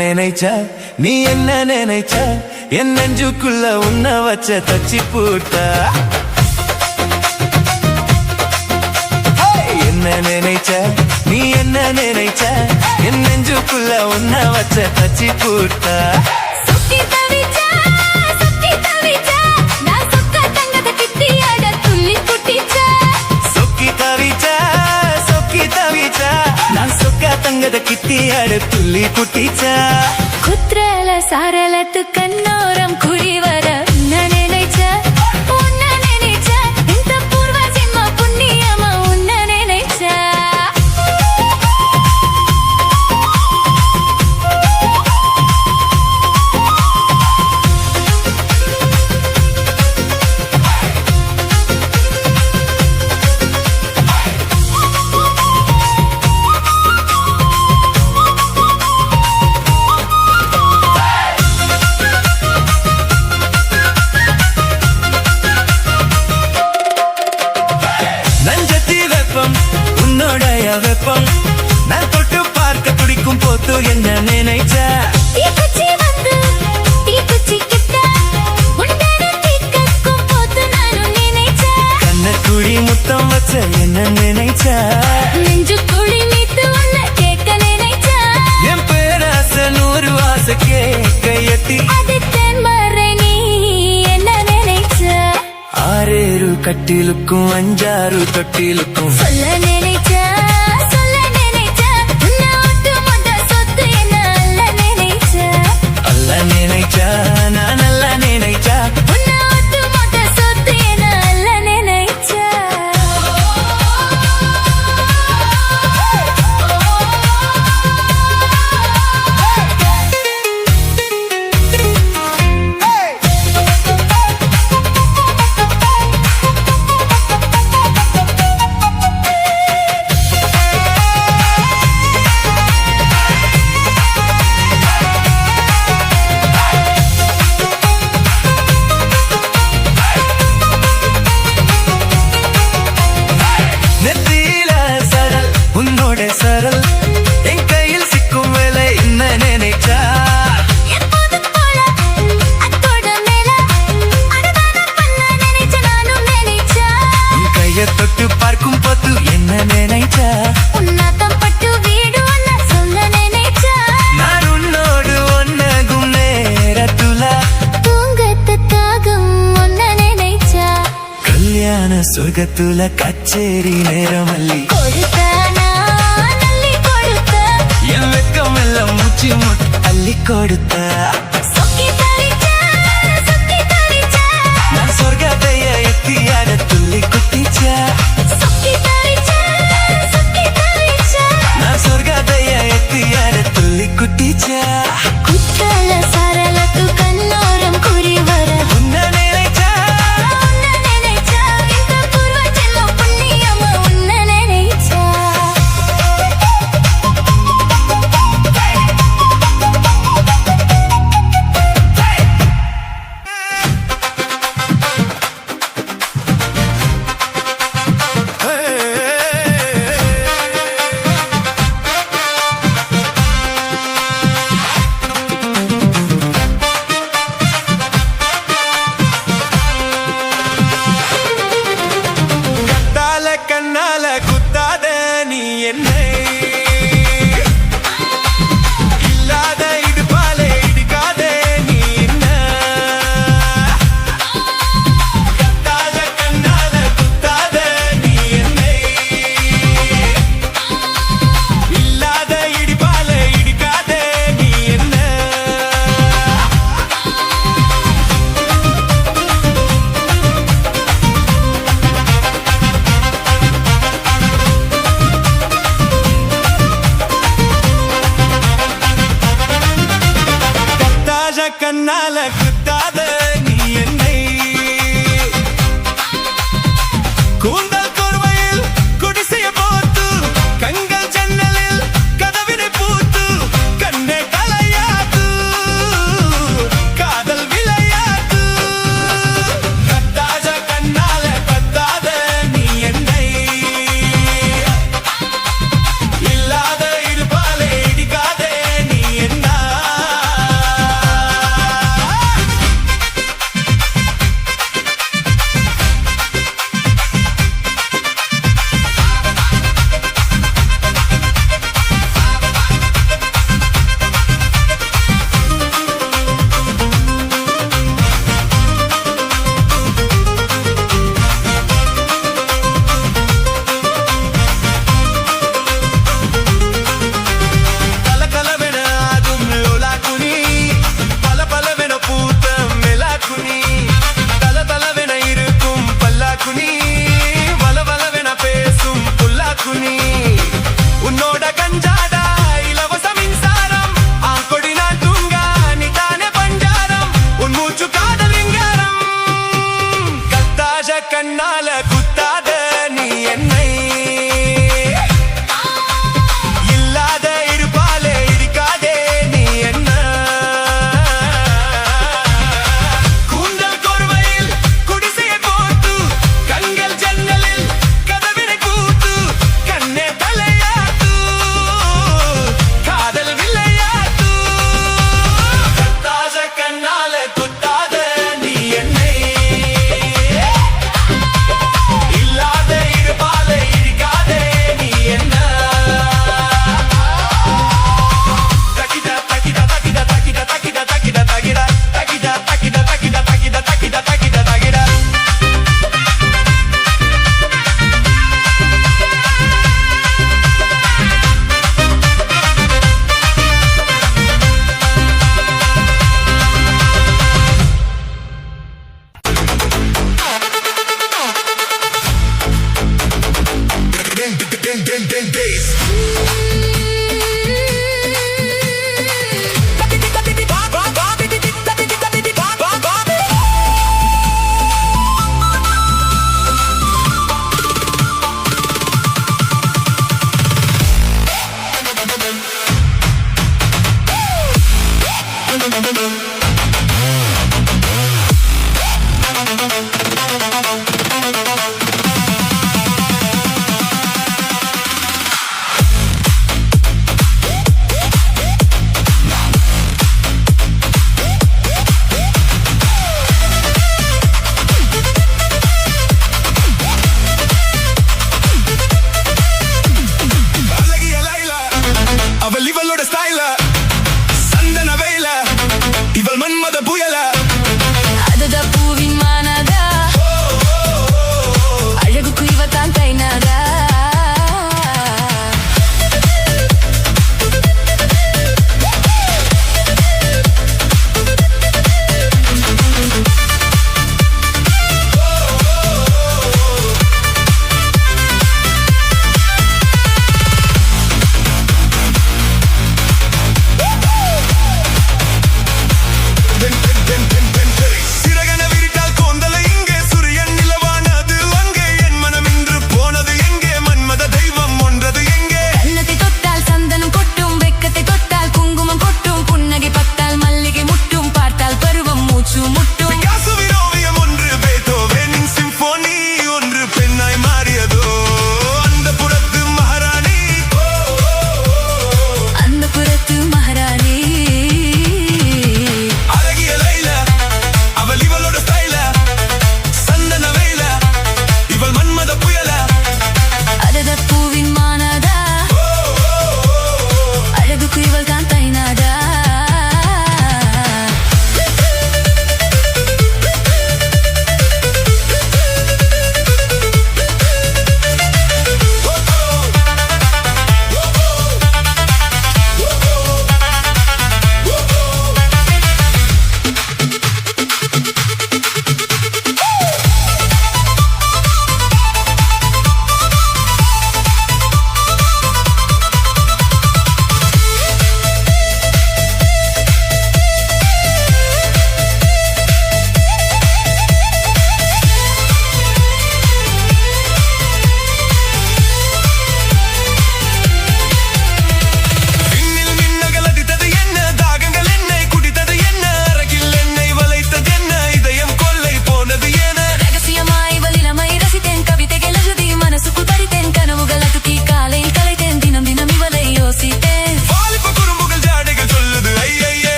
நினைச்ச நீ என்ன நினைச்ச என் நெஞ்சுக்குள்ள உன்ன வச்ச தச்சி பூட்டா என்ன நினைச்ச நீ என்ன நினைச்ச என் நெஞ்சுக்குள்ள உன்ன வச்ச தச்சி பூட்டா தங்கத கிட்டியாடு துள்ளி குட்டிச்சா குத்ரல சாரலத்து கண்ணோரம் குறி வர நினைச்ச உன்ன நினைச்ச இந்த பூர்வ ஜென்ம புண்ணியமா உன்ன நினைச்ச உன்னோடைய வெப்பம் நான் தொட்டு பார்க்க துடிக்கும் போது என்ன நினைச்ச கண்ணக்குழி முத்தம் வச்ச என்ன நினைச்ச நெஞ்சுக்குழி மீத்து உன்ன கேட்க நினைச்ச என் பேராச 100 வாச கேட்க எட்டி அது தென்மறை நீ என்ன நினைச்ச 6 கட்டிலுக்கும் 5 தொட்டிலுக்கும் சொல்ல நினைச்ச உன்னை ஒட்டு மொத்த சொத்து என்ன அல்ல நினைச்ச அல்ல நினைச்சா நான் நல்ல நினைச்சா உன்னை ஒட்டு மொத்த சொத்து என்ன அல்ல நினைச்ச சரல் என் கையில் சிக்கும் வேலை என்ன நினைச்சா எப்போதும் போல அத்தோட மேல அடதான பண்ண நினைச்ச நானும் நினைச்சா உன் கையை தொட்டு பார்க்கும் போது என்ன நினைச்சா உன்னாத்தம் பட்டு வீடு ஒன்ன சொல்ல நினைச்சா நான் உன்னோடு ஒன்னகும் நேரத்துல தூங்கத்த தாகம் ஒன்ன நினைச்சா கல்யாண சுகத்துல கச்சேரி நேரமல்லி என் வெக்கம் எல்லாம் மூச்சு முட்டு அள்ளி கொடுத்த நான் சொர்க்கத்தைய எத்தியாட துள்ளி குட்டிச்சா நான் சொர்க்கத்தைய எத்தியாட துள்ளி குட்டிச்சா குத்தல சரலத்து கண்ணோரம் குறி வர உன்ன நினைச்சா இந்த பூர்வ ஜென்ம புண்ணியமா உன்ன நினைச்சா கண்ணால குத்தாத நீ என்னை இல்லாத இருப்பாலே இருக்காதே நீ என்ன கூந்தல் கோர்வையில் குடிசையை போட்டு கண்கள் ஜன்னலில் கதவினை கூத்து கண்ணே தலையாட்டு காதல் விளையாட்டு கத்தாத கண்ணால குத்தாத நீ என்னை இல்லாத இருப்பாலே இருக்காதே நீ என்ன தக்கிட தக்கிட தக்கிட தக்கிட தக்கிட தக்கிட தக்கிட தக்கிட தக்கிட தக்கிட தக்கிட தக்கிட தக்கிட தக்கிட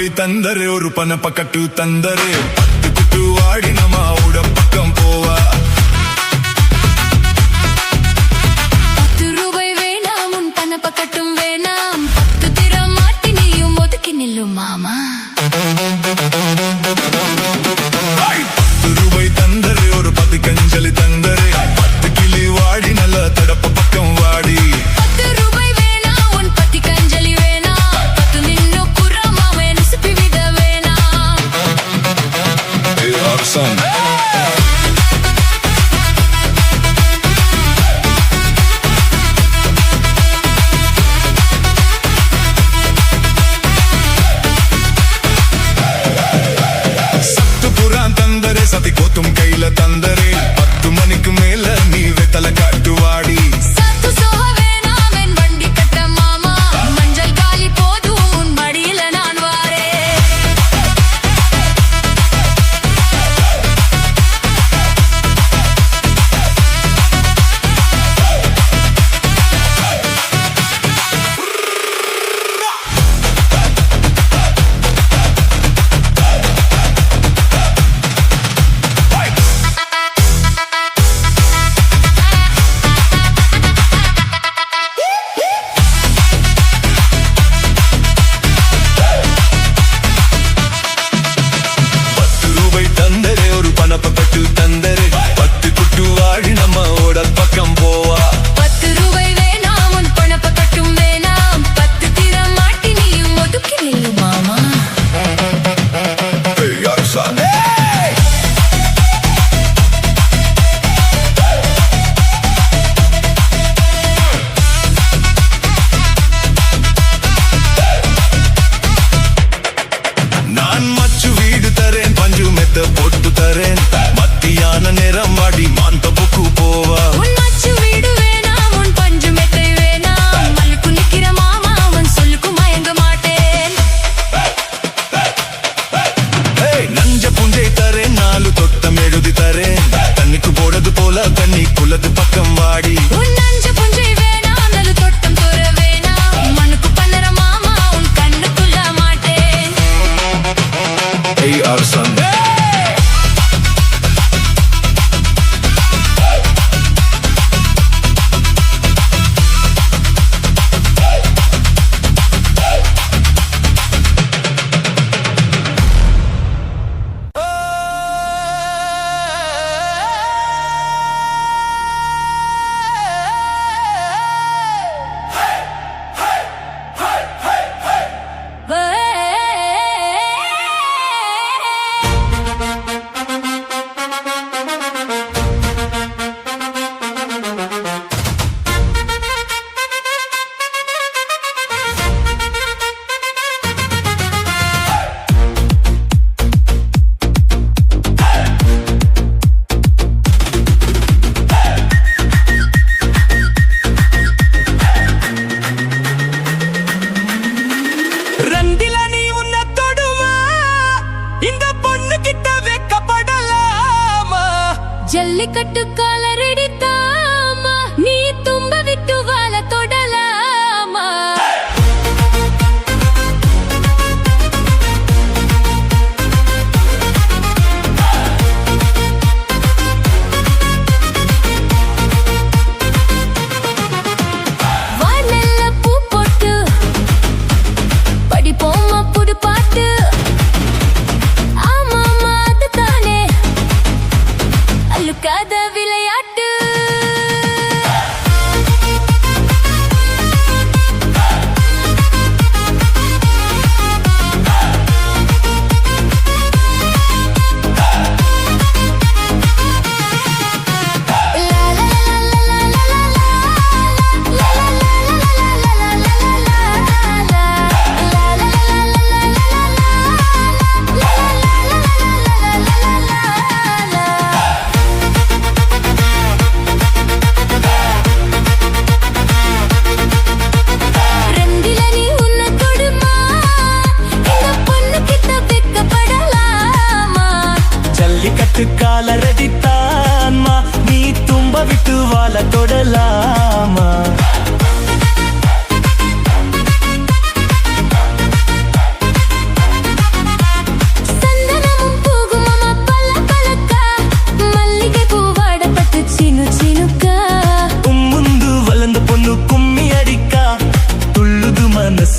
ரூபாய் தந்தரே ஒரு பணப்பக்கட்டு தந்தரே 10 குட்டு வாடி நம்ம உட பக்கம் போவா 10 ரூபாய் வேணாம் உன் பணப்பக்கட்டும் வேணாம் 10 திரம் மாட்டி நீயும் ஒதுக்கி நில்லு மாமா 10 ரூபாய் தந்தரே ஒரு 10 கஞ்சலி தந்தரே 10 கிளி வாடி நல்ல தடப்ப பக்கம் வாடி 10 ரூபாய் வேணாம் உன் 10 கஞ்சலி வேணாம் 10 நின்னு குறமாவே நிசுப்பி விட வேணாம் Hey, Arsan.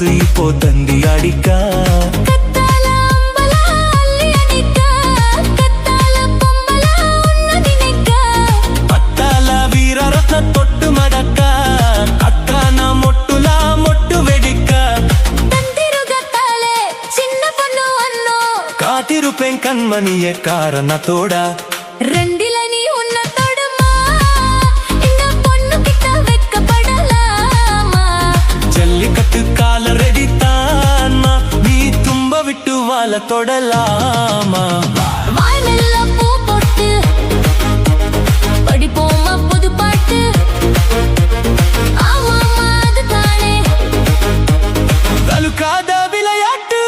மனசு இப்போ தந்தி அடிக்கா கத்தால அம்பல அள்ளி அடிக்க கத்தால பொம்பல உன்ன நினைக்க அத்தால வீரரத்ன தொட்டு மடக்க அத்தான மொட்டுலா மொட்டு வெடிக்க தந்திருகத்தாலே சின்ன பொண்ணு அண்ணோ காத்திருப்பேன் கண்மணிய காரணத்தோட ரெண்டில நீ உன்ன தொடுமா இந்த பொண்ணு கிட்ட வெட்கப்படலாமா ஜல்லிக்கட்டு கால ரெடி தானா நீ தும்ப விட்டு வாழ தொடலாமா வாய் மெல்ல பூ போட்டு படிப்போமா புது பாட்டு ஆமாமா அதுதானே தலுக்காத விளையாட்டு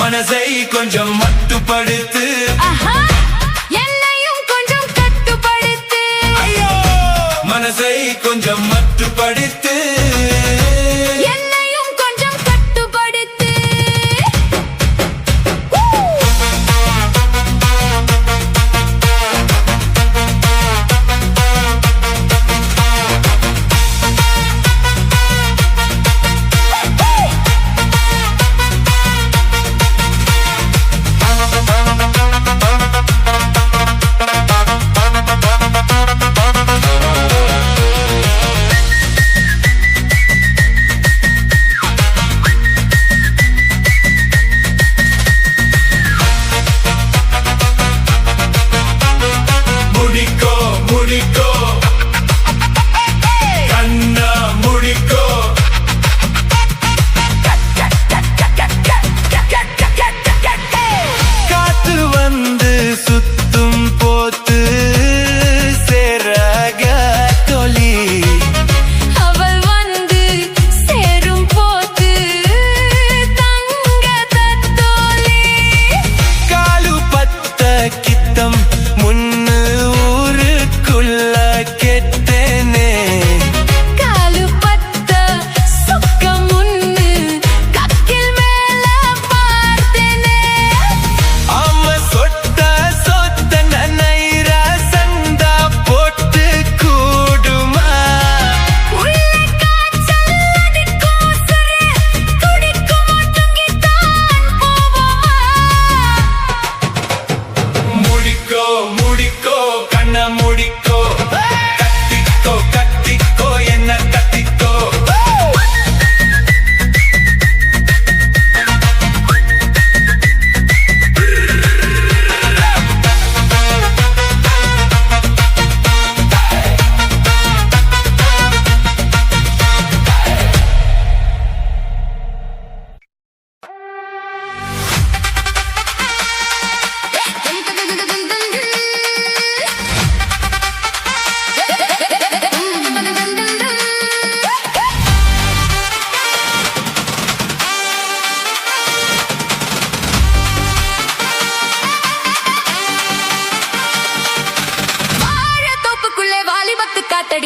மனசை கொஞ்சம் மட்டுப்படுத்து என்னையும் கொஞ்சம் கட்டுப்படுத்து மனசை கொஞ்சம் மட்டுப்படுத்து என்னையும் கொஞ்சம் கட்டுப்படுத்து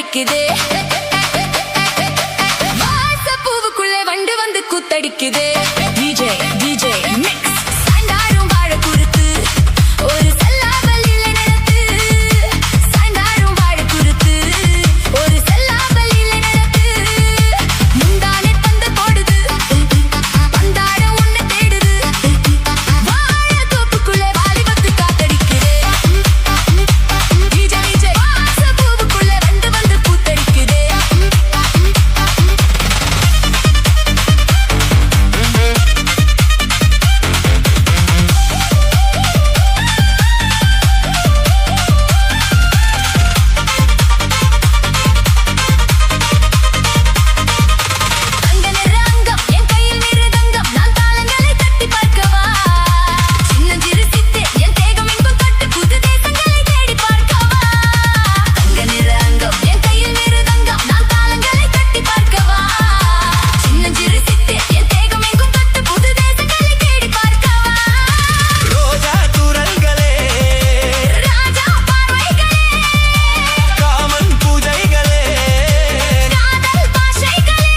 காத்தடிக்குதே வாசப்பூவுக்குள்ளே வண்டு வந்து கூத்தடிக்குதே டிஜே டிஜே மிக்ஸ் சாய்ந்தாடும் வாழ குறுத்து ஒரு செல்லாவலில நடத்து சாய்ந்தாடும் வாழ குறுத்து ஒரு செல்லாவலில நடத்து முந்தானே பந்து போடுது பந்தாட உன்னை தேடுது வாழ தோப்புக்குள்ளே வாலிபத்து காத்தடிக்குதே டிஜே டிஜே வாசப்பூவுக்குள்ளே வண்டு வந்து கூத்தடிக்குதே அங்க நிறங்கம் என் கையில் மிருதங்கம் நான் தாளங்களை தட்டி பார்க்கவா சின்னஞ்சிறு சித்து என் தேகம் எங்கும் தொட்டு புது தேசங்களை தேடி பார்க்கவா அங்க நிறங்கம் என் கையில் மிருதங்கம் நான் தாளங்களை தட்டி பார்க்கவா சின்னஞ்சிறு சித்து என் தேகம் எங்கும் தொட்டு புது தேசங்களை தேடி பார்க்கவா ரோஜா தூரல்களே ராஜா பார்வைகளே காமன் பூஜைகளே காதல் பாஷைகளே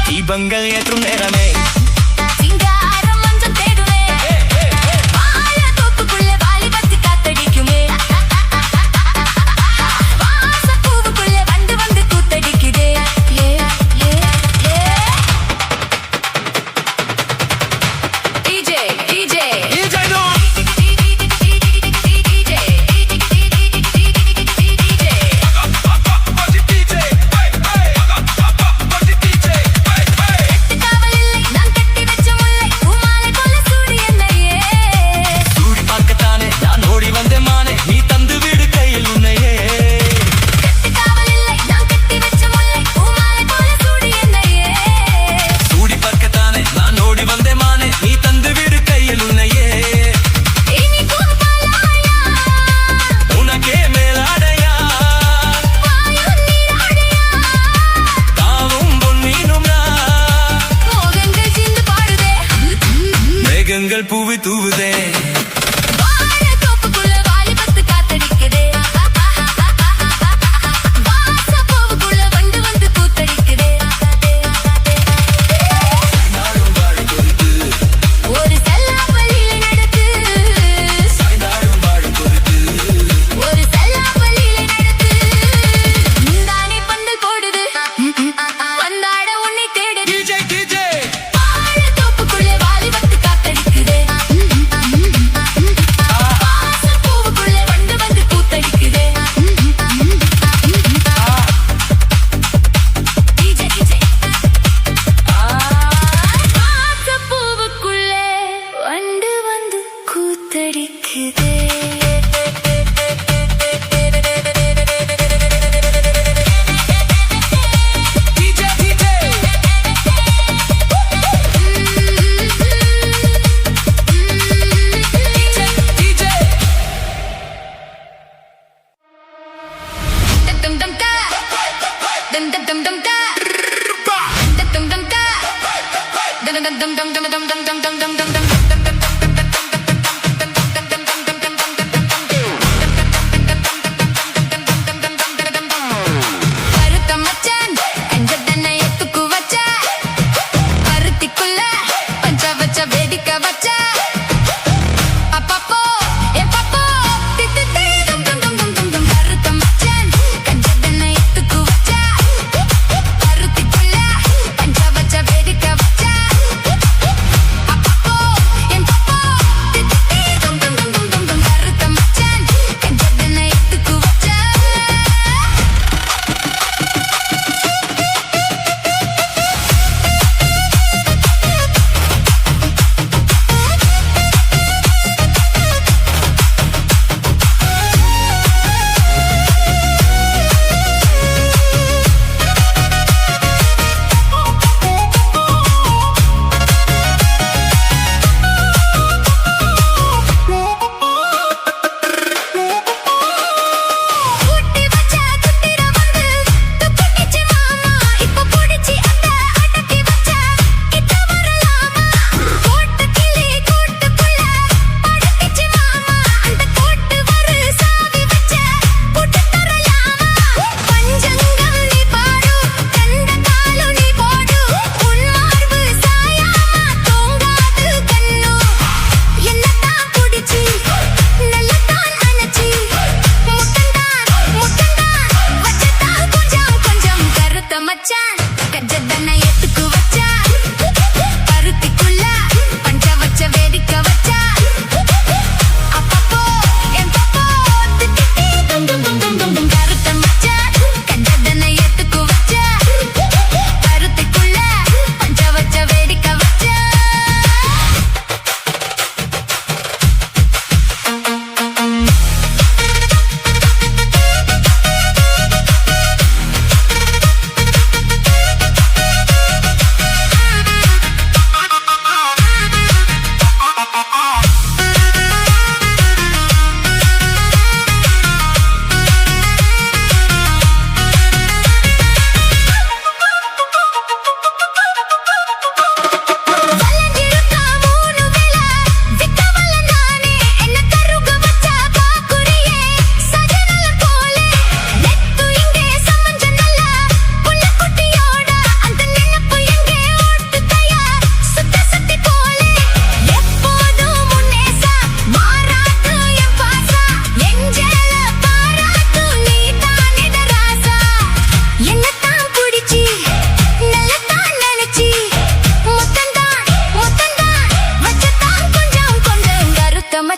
தீபங்கள் ஏற்றும் நேரமே சிங்காரம் மஞ்சள் தேடுமே வாழ தோப்புக்குள்ளே வாலிபத்து காத்தடிக்குமே வாசப்பூவுக்குள்ளே வண்டு வந்து கூத்தடிக்குதே ஏ ஏ ஏ டிஜே டிஜே இஜைனோ காவலில்லை நான் கட்டி வச்ச முல்லை பூமாலை போல சூடி என்னையே சூடி பார்க்கத்தானே நான் ஓடி வந்தேன் மானே நீ தந்து விடு கையில் உன்னையே காவலில்லை நான் கட்டி வச்ச முல்லை பூமாலை போல சூடி என்னையே சூடி பார்க்கத்தானே நான் ஓடி வந்தேன் மானே நீ தந்து விடு கையில் உன்னையே இனிக்கும் பாலாயா உனக்கே மேலாடையா வாயும் நீராடையா தாவும் பொன்மீனும் நான் மோகங்கள் சிந்து பாடுதே மேகங்கள் பூவி தூவுதே வாழ தோப்புக்குள்ள வாலிபத்து காத்தடிக்குதே வாசப்பூவுக்குள்ள வண்டு வந்து கூத்தடிக்குதே ஒரு செல்லாப்பள்ளியில நடத்து ஒரு செல்லாப்பள்ளியில நடத்து முந்தானே பந்தல் போடுது வந்தாட உன்னை தேடுது டிஜே டிஜே வாழ தோப்புக்குள்ளே வாலிபத்து காத்தடிக்குதே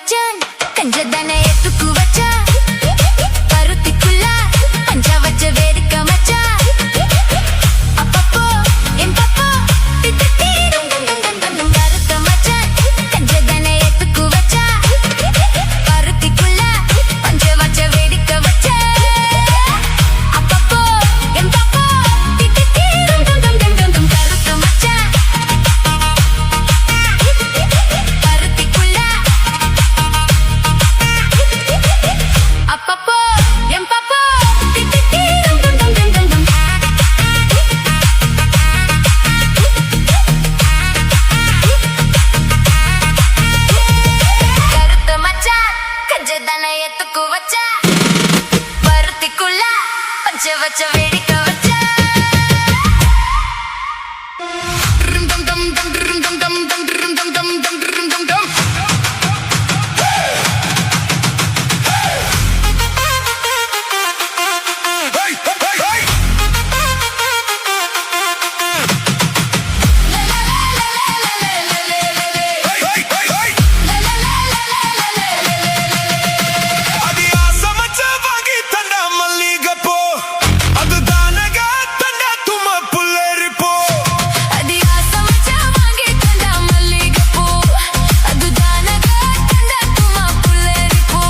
மச்சான் கஞ்சதானே எத்துக்கு வச்சா பருத்திக்குள்ள பஞ்சா வச்ச வேடிக்க மச்சான் அப்பப்போ என் பப்போ திட்டி கருத்த மச்சான் கஞ்சதானே எத்துக்கு வச்சா பருத்திக்குள்ள பஞ்சா வச்ச வேடிக்க வச்சா அப்பப்போ என் பப்போ திட்டி கருத்த மச்சான் அப்பப்போ என் பாப்பா கருத்த மச்சான் கஞ்சதானே எத்துக்கு வச்சா பருத்திக்குள்ள பஞ்ச வச்ச வேடிக்க வச்சா అది ఆసమచ్చ వాగి తండ మల్లిగపో అది దానగా తండ తుమ పుల్లరిపో అది ఆసమచ్చ వాగి తండ మల్లిగపూ అది దానగా తండ తుమ పుల్లరిపూ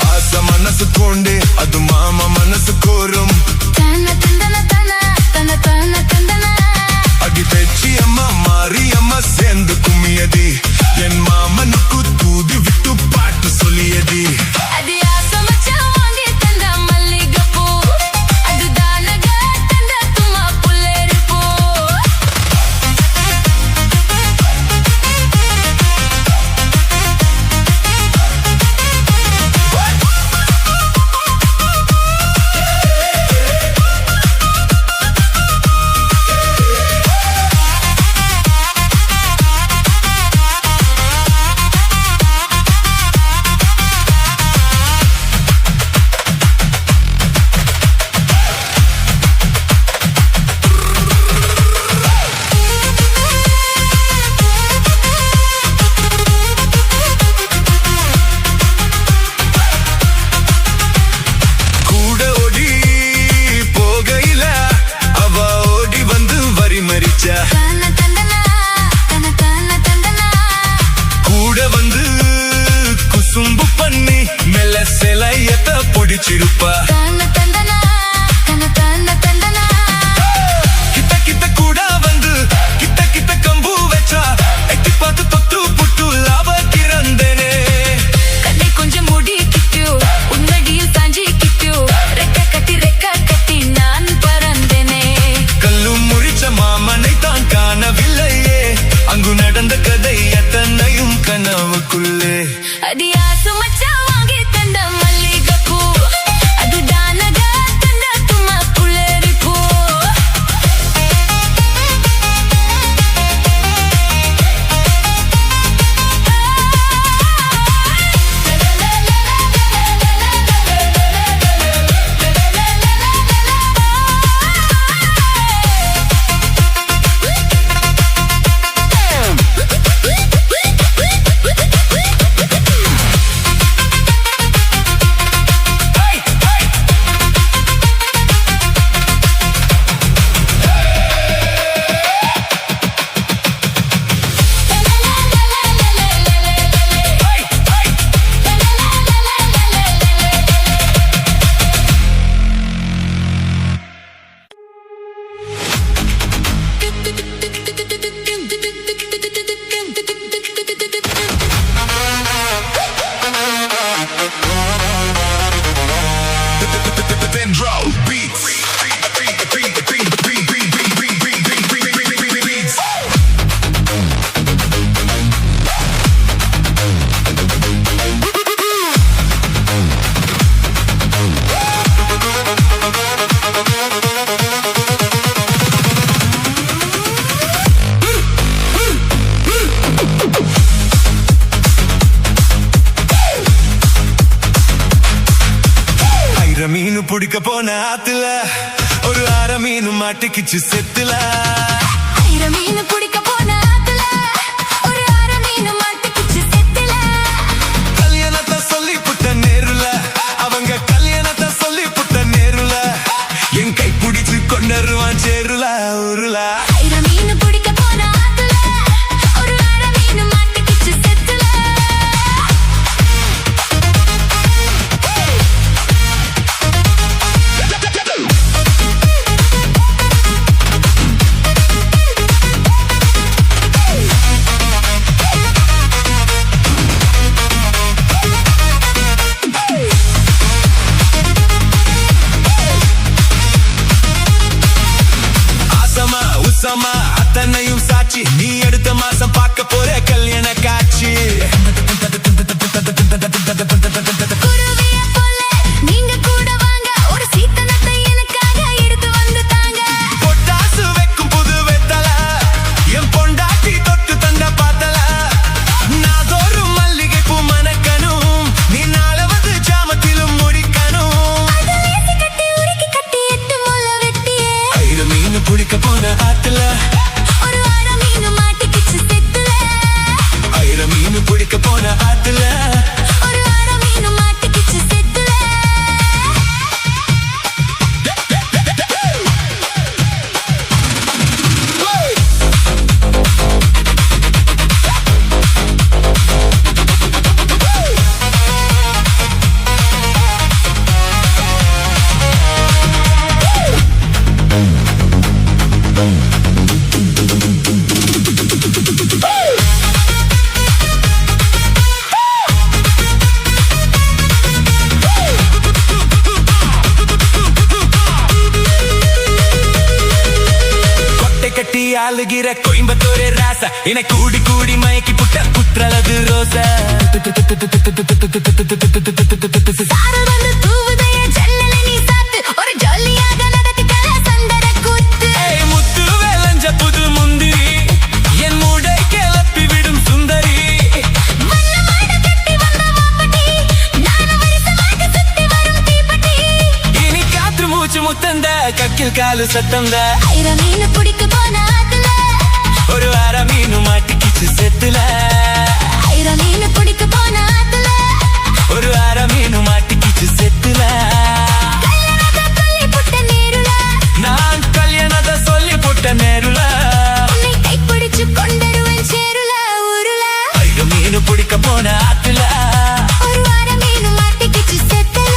ఆస మనసు కొండే అది మామ మనసు కోరం తన తందన తన తన తన తందన అది తెచ్చి అమ్మ మారి అమ్మ சேர்ந்து கும்மியதி என் மாமனுக்கு தூதி விட்டு பாட்டு சொல்லியதி అది ఆసమచ్చ వాగి తండ మల్లిగపూ అది దానగా తండ తుమ పుల్లరిపూ கூட ஓடி போகையில அவ ஓடி வந்து வரி மறிச்சா தன தந்தன தன தன தந்தன கூட வந்து குசும்பு பண்ணி மெல்ல சிலையத்த பிடிச்சிருப்பா தன தந்தன தன தன தந்தன கிட்ட கிட்ட கூட வந்து கிட்ட கிட்ட கம்பு வச்சா எட்டி பார்த்து தொட்டு புட்டு லாப கிறந்தனே கண்ணை கொஞ்சம் மூடிக்கிட்டு உன்னடியில் சாஞ்சிக்கிட்டு ரெக்க கட்டி நான் பறந்தேனே கல்லு முறிச்ச மாமனை தான் காணவில்லையே அங்கு நடந்த கதை எத்தனையும் கனவுக்குள்ளே అది ఆసమచ్చ వాగి తండ మల్లిగపూ అది దానగా తండ తుమ పుల్లరిపూ குளிக்க போன ஆத்துல ஒரு அரை மீன் மாட்டிக்கிச்சு செத்துல. ஆயிரம் மீன் பிடிக்க போன ஆத்துல ஒரு அரை மீன் மாட்டிக்கிச்சு செத்துல. கல்யாணத்தை சொல்லி புட்ட நேருல அவங்க கல்யாணத்தை சொல்லி புட்ட நேருல என் கை பிடிச்சு கொண்டருவான் சேருல ஊருல. ஆயிரம் மீன் பிடிக்க போன ஆத்துல ஒரு அரை மீன் மாட்டிக்கிச்சு செத்துல. உசமா அத்தனையும் சாட்சி நீ அடுத்த மாசம் பார்க்க போற கல்யாண காட்சி. குருவிய போல நீங்க கூட வாங்க ஒரு சீத்தனத்தை எனக்காக எடுத்து வந்துட்டாங்க. பொட்டாசு வைக்கும் புது வெத்தல என் பொண்டாட்டி தொட்டு தந்த பார்த்தல. நாதோறும் மல்லிகை பூ மணக்கணும் நீ நாளவது ஜாமத்திலும் முடிக்கணும். அதலேசி கட்டி உருக்கி கட்டி எட்டு முள்ள வெட்டியே. ஆயிரம் மீன் பிடிக்க போன ஆத்துல ஒரு அரை மீன் மாட்டிக்கிச்சு செத்துல. ஆயிரம் மீன் பிடிக்க போன ஆத்துல ஒரு அரை மீன் மாட்டிக்கிச்சு செத்துல. கட்டி ஆளுகிற கோயம்பத்தூரே ராசா என்னை கூடி கூடி மயக்கி புட்ட குற்றலது ரோசா. சாரல் வந்து தூவுதைய ஜன்னல நீ சாத்து ஒரு ஜொல்லியாக நடத்திக்கல சந்தர கூத்து. முத்து வேலஞ்ச புது முந்திரி என் மூடை கிளப்பி விடும் சுந்தரி. வண்ண மாட கட்டி வந்த வாப்பட்டி நானும் வருஷமாக சுத்தி வரும் தீப்பட்டி. இனி காற்று மூச்சு முத்தந்த கக்கில் காலு சத்தந்த. ஆயிரம் மீன் பிடிக்க போன ஆத்துல ஒரு அரை மீன் மாட்டிக்கிச்சு செத்துல. ஆயிரம் மீன் பிடிக்க போன ஆத்துல ஒரு அரை மீன் மாட்டிக்கிச்சு செத்துல. கல்யாணத்தை சொல்லி புட்ட நேருல நான் கல்யாணத்தை சொல்லி புட்ட நேருல உன்னை கைப்பிடிச்சு கொண்டருவன் சேருல ஊருல. ஆயிரம் மீன் பிடிக்க போன ஆத்துல ஒரு அரை மீன் மாட்டிக்கிச்சு செத்துல.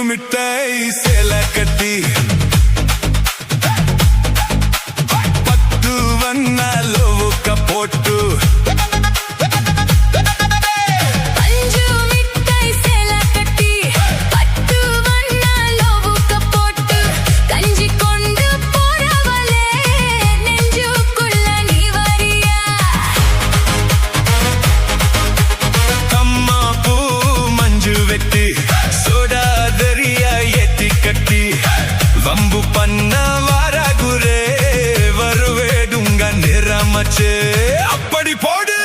மிட்டாய் சேல கட்டி 10 வண்ணாலோ கப்போட்டு. பஞ்சு மிட்டாய் சேல கட்டி 10 வண்ணாலோவுக்க போட்டு கஞ்சி கொண்டு போறவளே நெஞ்சுக்குள்ள நீ வரியா. அம்மா பூ மஞ்சு வெட்டி சோடாதரியா ஏத்தி கட்டி வம்பு பண்ண வாராகுரே வருவேடுங்க நிறமச்சே அப்படி போடு.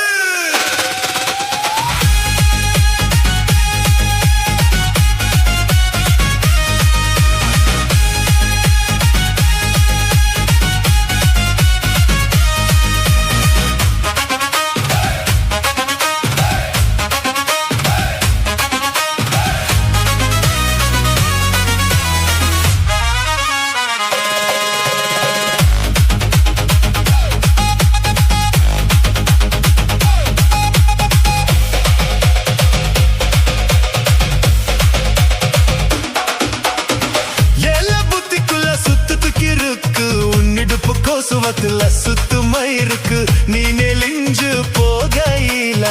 சுத்துமை இருக்கு நீ நெலிஞ்சு போகையில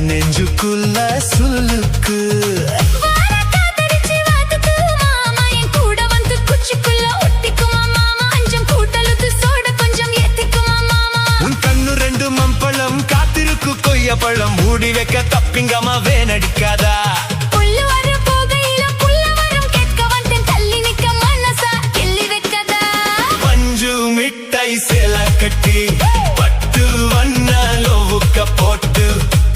நெஞ்சுக்குள்ள சொல்லுக்கு பழம் மூடி வைக்க தப்பிங்கம்மா வேணடிக்காதா பஞ்சு மிட்டாய் சேல கட்டி பட்டு வண்ண லோவுக்க போட்டு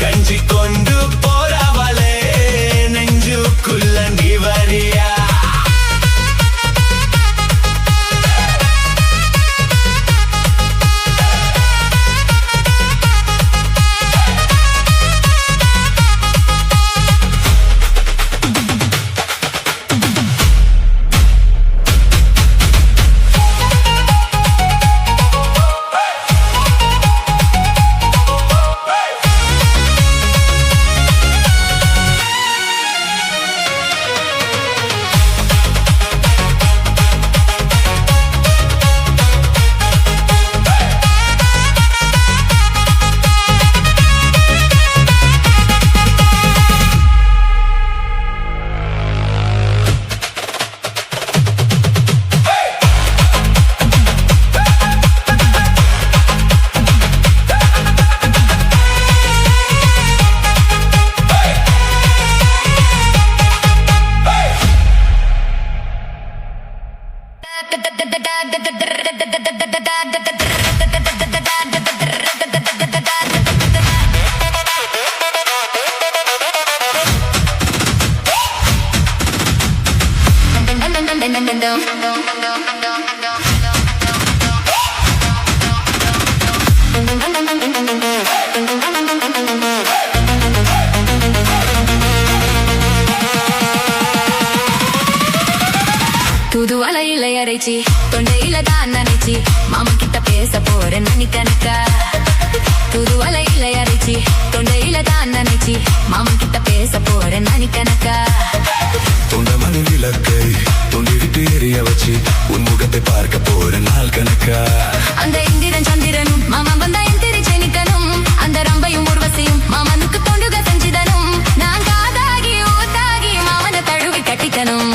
கஞ்சி கொண்டு போறவளே நெஞ்சுக்குள்ள நீ வரியா தூதுவளையில அரைச்சி தொண்டையில தான் நினைச்சி மாமா கிட்ட பேச போறேன் நனி கணக்கா தூதுவளையில அரைச்சி தொண்டையில தான் நினைச்சி மாமா கிட்ட பேச போறேன் நனி கணக்கா தொண்டமணி விளக்கை தொண்டிட்டு எரிய வச்சு உன் முகத்தை பார்க்க போற நாள் கணக்கா அந்த இந்திரன் சந்திரனும் மாமா வந்தா என் திரிச்சை நிக்கணும் அந்த ரம்பையும் உர்வசையும் மாமனுக்கு தொண்டுக செஞ்சிதனும் நான் காதாகி ஊத்தாகி மாமனை தழுவி கட்டிக்கணும்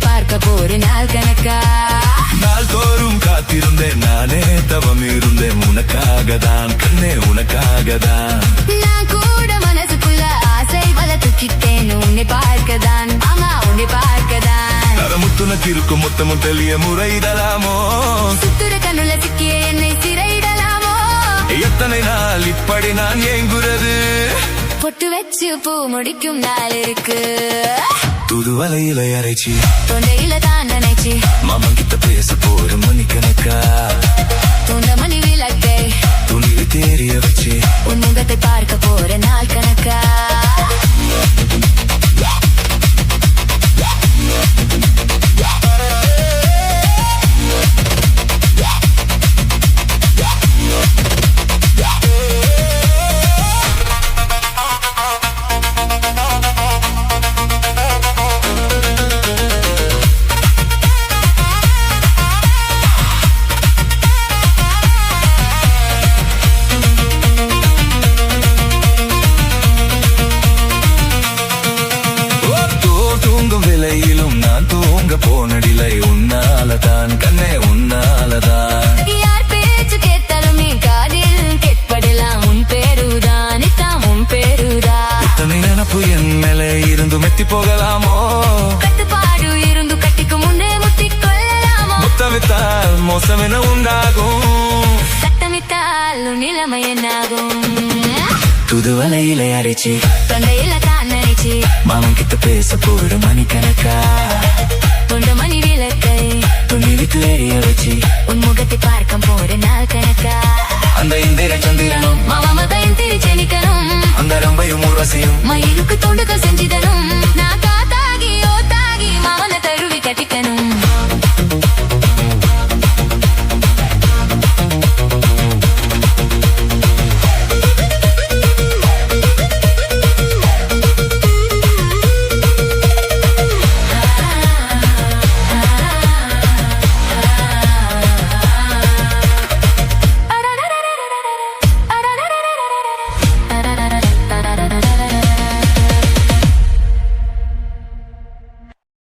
பார்க்க போற நாள் கணக்கா நாள் தோறும் காத்திருந்தேன் நானே தவம் இருந்தேன் உனக்காக தான் கண்ணே உனக்காக தான் நான் கூட மனசுக்குள்ள ஆசை வளர்த்துக்கிட்டேன் உன்னை பார்க்கதான் ஆமா உன்னை பார்க்கதான் முத்துனக்கு இருக்கும் மொத்தமும் தெளிய முறையிடலாமோ சுத்துற கண்ணுல சிக்கிய என்னை சிறையிடலாமோ எத்தனை நாள் இப்படி நான் ஏங்குறது பொட்டு வச்சு பூ முடிக்கும் நாள் இருக்கு தூதுவளையில அரைச்சி தொண்டையில தான் நினைச்சி மாமன் கிட்ட பேச போற மணி கணக்கா தொண்டமணி விளக்கை துணிவு தேரிய வச்சு உன் முகத்தை பார்க்க போற நாள் கணக்கா போனடிலை உன்னாலதான் கண்ணே உன்னாலதான் யார் பேச்சு கேட்டாலும் நீ காதில் கேட்படலாம் உன் பேருதான் இத்தாம் உன் பேருதான் இத்தனை நினப்பு என் மேலே இருந்து மெத்தி போகலாமோ கட்டுப்பாடு இருந்து கட்டிக்கு முன்னே முத்திக் கொள்ளலாமோ முத்தமித்தால் மோசம் என உண்டாகும் சட்டமித்தால் நிலைமை என்னாகும் தூதுவளையில அரைச்சி தொண்டையில தான் நினைச்சி மாமன் கிட்ட பேச போற மணி கணக்கா அவசியம். மயிலுக்கு தொண்டுகள் செஞ்சிடணும் நான் காத்தாகி ஓத்தாகி மாமன தருவி கட்டிக்கணும்